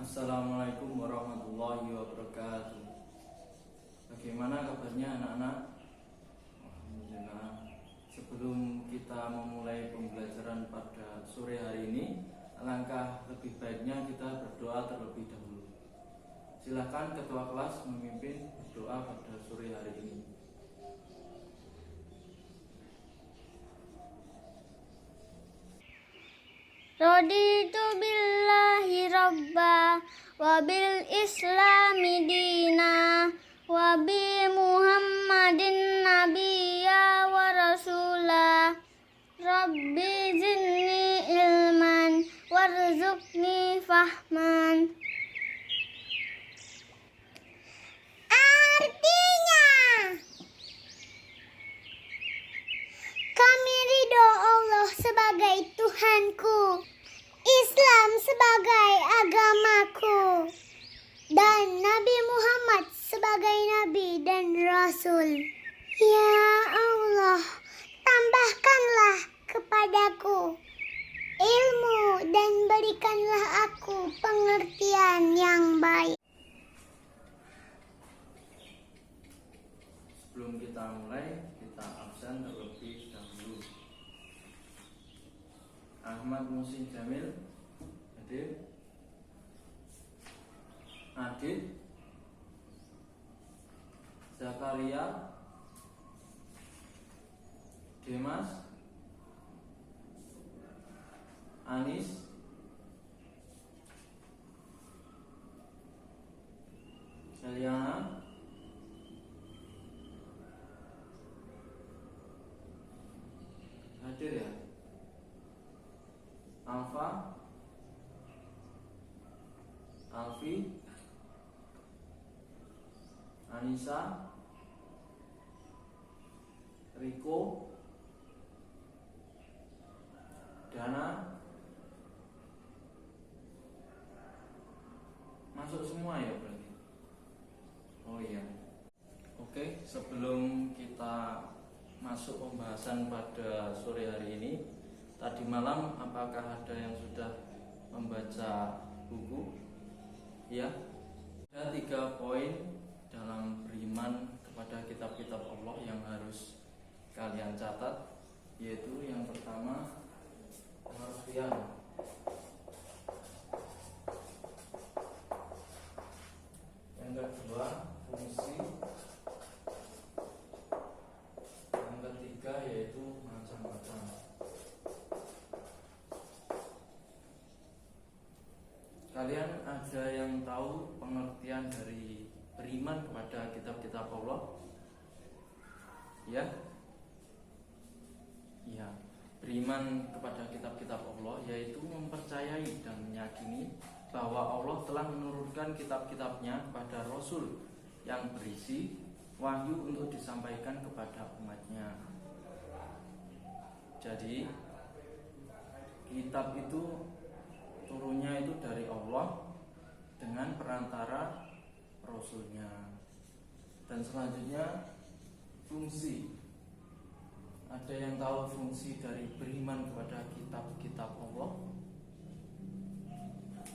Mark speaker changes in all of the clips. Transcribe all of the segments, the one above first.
Speaker 1: Assalamualaikum warahmatullahi wabarakatuh. Bagaimana kabarnya anak-anak? Alhamdulillah. Sebelum kita memulai pembelajaran pada sore hari ini, alangkah lebih baiknya kita berdoa terlebih dahulu. Silakan ketua kelas memimpin doa pada sore hari ini.
Speaker 2: Raditu billahi rabba wa bil islami dina wa bi muhammadin nabiyya wa rasula. Rabbi zidni ilman warzuqni fahman. Artinya, kami ridho Allah sebagai Tuhanku, Islam sebagai agamaku, dan Nabi Muhammad sebagai Nabi dan Rasul. Ya Allah, tambahkanlah kepadaku ilmu dan berikanlah aku pengertian yang baik.
Speaker 1: Sebelum kita mulai, kita absen terlebih dahulu. Ahmad Musin Jamil hadir. Adit Zakaria Demas Anis Eliana hadir ya. Alfa Alfi Anissa Riko Dana masuk semua ya berarti. Oh iya. Oke, sebelum kita masuk pembahasan pada sore hari ini, tadi malam apakah ada yang sudah membaca buku? Ya. Ada 3 poin dalam beriman kepada kitab-kitab Allah yang harus kalian catat, yaitu yang pertama pengertian, yang kedua fungsi, yang ketiga yaitu macam-macam. Kalian ada yang tahu pengertian dari beriman kepada kitab-kitab Allah? Ya? Ya, beriman kepada kitab-kitab Allah yaitu mempercayai dan meyakini bahwa Allah telah menurunkan kitab-kitabnya kepada Rasul yang berisi wahyu untuk disampaikan kepada umatnya. Jadi, kitab itu turunnya itu dari Allah dengan perantara Rasulnya. Dan selanjutnya fungsi. Ada yang tahu fungsi dari beriman kepada kitab-kitab Allah?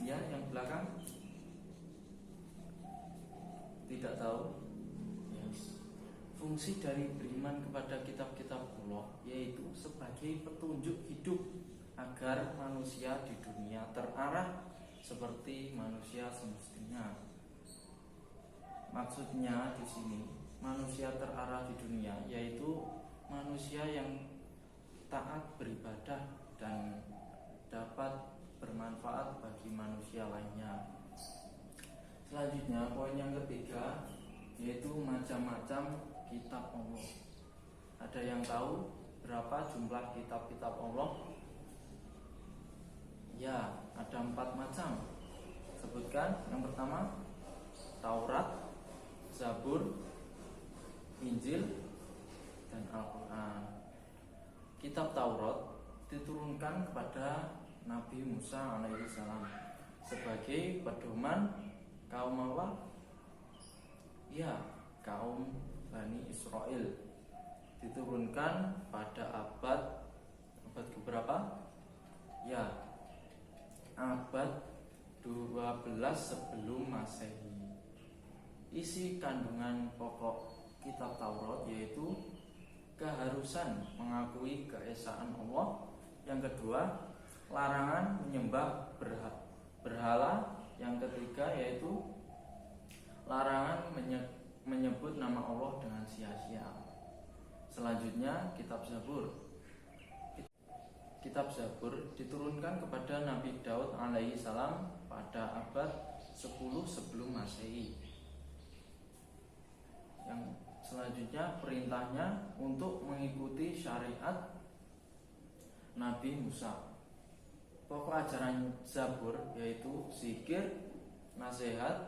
Speaker 1: Ya, yang belakang? Tidak tahu? Yes. Fungsi dari beriman kepada kitab-kitab Allah yaitu sebagai petunjuk hidup agar manusia di dunia terarah seperti manusia semestinya. Maksudnya di sini manusia terarah di dunia yaitu manusia yang taat beribadah dan dapat bermanfaat bagi manusia lainnya. Selanjutnya poin yang ketiga yaitu macam-macam kitab Allah. Ada yang tahu berapa jumlah kitab-kitab Allah? Ya, ada 4 macam. Sebutkan. Yang pertama Taurat, Zabur, Injil, dan Al-Quran. Kitab Taurat diturunkan kepada Nabi Musa alaihissalam sebagai pedoman kaum apa? Ya, kaum Bani Israel. Diturunkan pada abad keberapa? Ya, abad 12 12 sebelum Masehi. Isi kandungan pokok kitab Taurat yaitu keharusan mengakui keesaan Allah. Yang kedua, larangan menyembah berhala. Yang ketiga yaitu larangan menyebut nama Allah dengan sia-sia. Selanjutnya kitab Zabur. Kitab Zabur diturunkan kepada Nabi Daud alaihi salam pada abad 10 sebelum Masehi. Yang selanjutnya perintahnya untuk mengikuti syariat Nabi Musa. Pokok ajaran Zabur yaitu zikir, nasihat,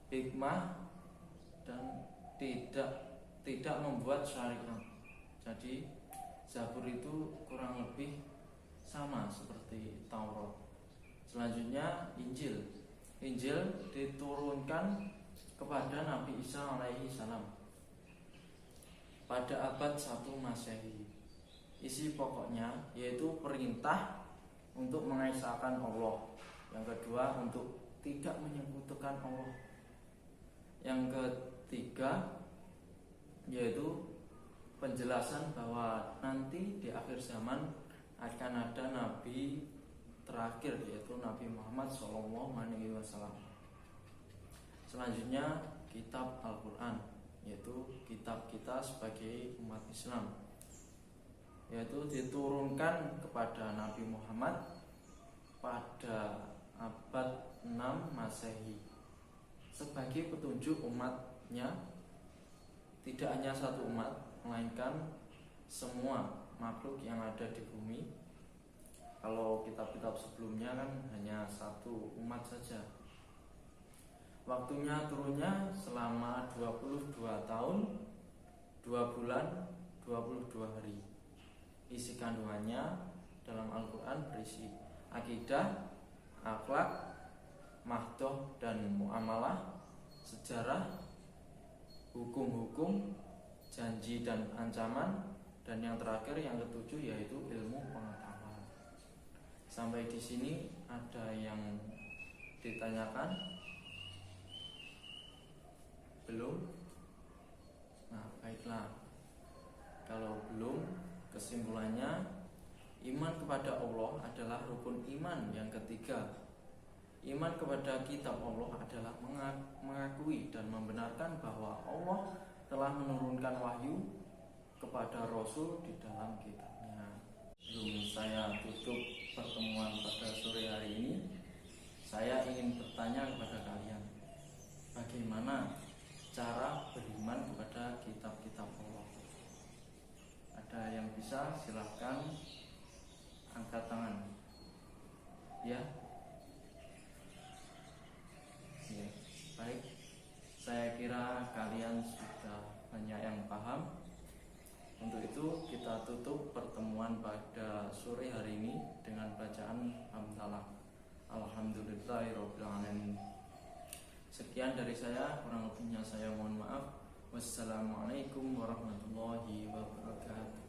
Speaker 1: hikmah, dan tidak membuat syariat. Jadi Zabur itu kurang lebih sama seperti Taurat. Selanjutnya Injil. Injil diturunkan kepada Nabi Isa alaihi salam pada abad 1 Masehi. Isi pokoknya yaitu perintah untuk mengesahkan Allah. Yang kedua, untuk tidak menyekutukan Allah. Yang ketiga yaitu penjelasan bahwa nanti di akhir zaman akan ada nabi terakhir yaitu Nabi Muhammad SAW. Selanjutnya kitab Al-Quran, yaitu kitab kita sebagai umat Islam, yaitu diturunkan kepada Nabi Muhammad pada abad 6 Masehi sebagai petunjuk umatnya. Tidak hanya satu umat, melainkan semua makhluk yang ada di bumi. Kalau kitab-kitab sebelumnya kan hanya satu umat saja. Waktunya turunnya selama 22 tahun 2 bulan 22 hari. Isi kandungannya dalam Al-Quran berisi akidah, akhlak, mahdoh dan muamalah, sejarah, hukum-hukum, janji dan ancaman, dan yang terakhir yang ketujuh yaitu ilmu pengetahuan. Sampai di sini ada yang ditanyakan? Belum? Nah, baiklah. Kalau belum, kesimpulannya iman kepada Allah adalah rukun iman yang ketiga. Iman kepada kitab Allah adalah mengakui dan membenarkan bahwa Allah telah menurunkan wahyu kepada Rasul di dalam kitabnya. Sebelum saya tutup pertemuan pada sore hari ini, saya ingin bertanya kepada kalian, bagaimana cara beriman kepada kitab-kitab Allah? Ada yang bisa? Silahkan angkat tangan. Ya. Ya, baik. Saya kira kalian sudah banyak yang paham. Untuk itu kita tutup pertemuan pada sore hari ini dengan bacaan hamdalah. Alhamdulillahirabbil alamin. Sekian dari saya, kurang lebihnya saya mohon maaf. Wassalamualaikum warahmatullahi wabarakatuh.